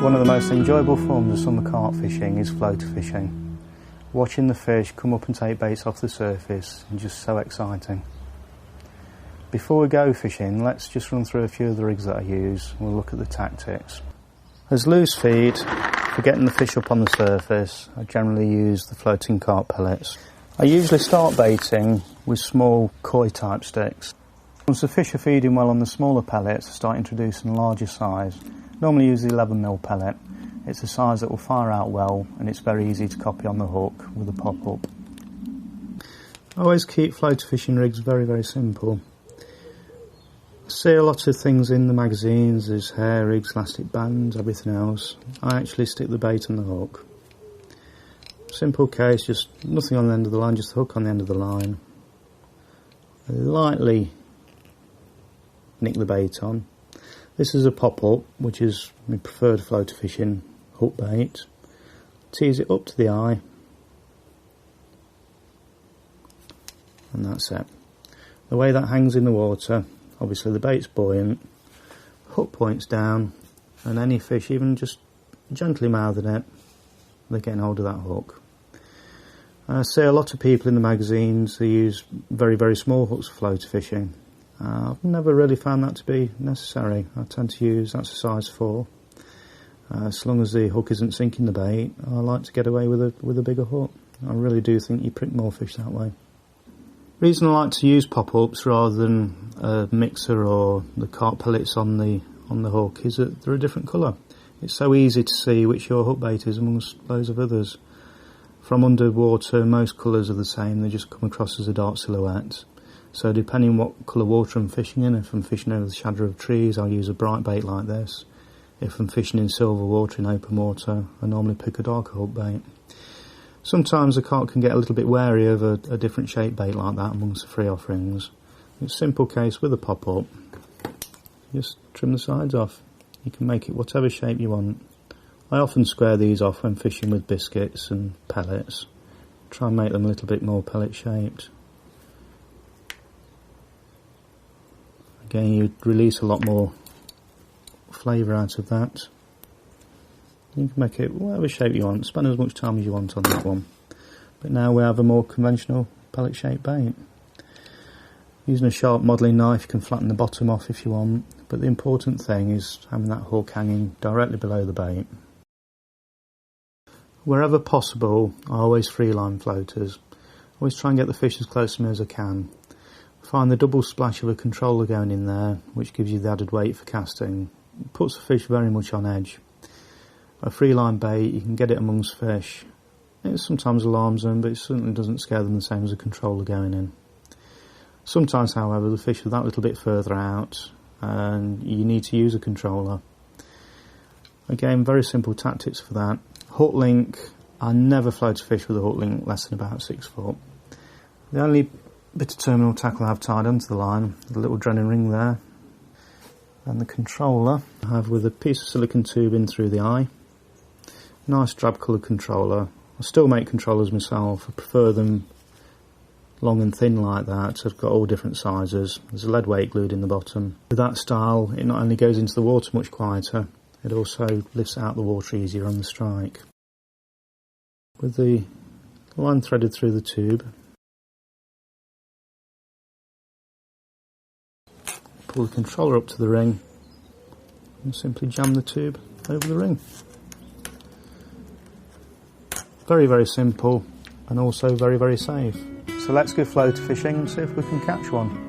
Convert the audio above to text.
One of the most enjoyable forms of summer carp fishing is floater fishing. Watching the fish come up and take baits off the surface is just so exciting. Before we go fishing, let's just run through a few of the rigs that I use and we'll look at the tactics. As loose feed, for getting the fish up on the surface, I generally use the floating carp pellets. I usually start baiting with small koi type sticks. Once the fish are feeding well on the smaller pellets, I start introducing a larger size. Normally use the 11mm pellet. It's a size that will fire out well and it's very easy to copy on the hook with a pop-up. I always keep floater fishing rigs very simple. I see a lot of things in the magazines, there's hair rigs, elastic bands, everything else. I actually stick the bait on the hook. Simple case, just nothing on the end of the line, just the hook on the end of the line. I lightly nick the bait on. This is a pop-up, which is my preferred floater fishing hook bait. Tease it up to the eye, and that's it. The way that hangs in the water, obviously the bait's buoyant, hook points down, and any fish, even just gently mouthing it, they're getting hold of that hook. I see a lot of people in the magazines who use very small hooks for floater fishing. I've never really found that to be necessary. I tend to use, that's a size 4. As long as the hook isn't sinking the bait, I like to get away with a bigger hook. I really do think you prick more fish that way. The reason I like to use pop-ups rather than a mixer or the carp pellets on the hook is that they're a different colour. It's so easy to see which your hook bait is amongst loads of others. From underwater, most colours are the same, they just come across as a dark silhouette. So depending what colour water I'm fishing in, if I'm fishing over the shadow of trees, I'll use a bright bait like this. If I'm fishing in silver water, in open water, I normally pick a darker hook bait. Sometimes the carp can get a little bit wary of a different shaped bait like that amongst the free offerings. It's a simple case with a pop-up. Just trim the sides off. You can make it whatever shape you want. I often square these off when fishing with biscuits and pellets. Try and make them a little bit more pellet shaped. Again, you release a lot more flavour out of that. You can make it whatever shape you want, spend as much time as you want on that one. But now we have a more conventional pellet shaped bait. Using a sharp modelling knife you can flatten the bottom off if you want, but the important thing is having that hook hanging directly below the bait. Wherever possible, I always freeline floaters. I always try and get the fish as close to me as I can. Find the double splash of a controller going in there, which gives you the added weight for casting. It puts the fish very much on edge. A freeline bait, you can get it amongst fish. It sometimes alarms them, but it certainly doesn't scare them the same as a controller going in. Sometimes, however, the fish are that little bit further out and you need to use a controller. Again, very simple tactics for that. Hook link, I never float a fish with a hook link less than about 6 foot. The only bit of terminal tackle I have tied onto the line, the little drenning ring there, and the controller I have with a piece of silicone tube in through the eye. Nice drab coloured controller. I still make controllers myself, I prefer them long and thin like that, so I've got all different sizes. There's a lead weight glued in the bottom. With that style, it not only goes into the water much quieter, it also lifts out the water easier on the strike. With the line threaded through the tube, pull the controller up to the ring and simply jam the tube over the ring. Very simple and also very safe. So let's go floater fishing and see if we can catch one.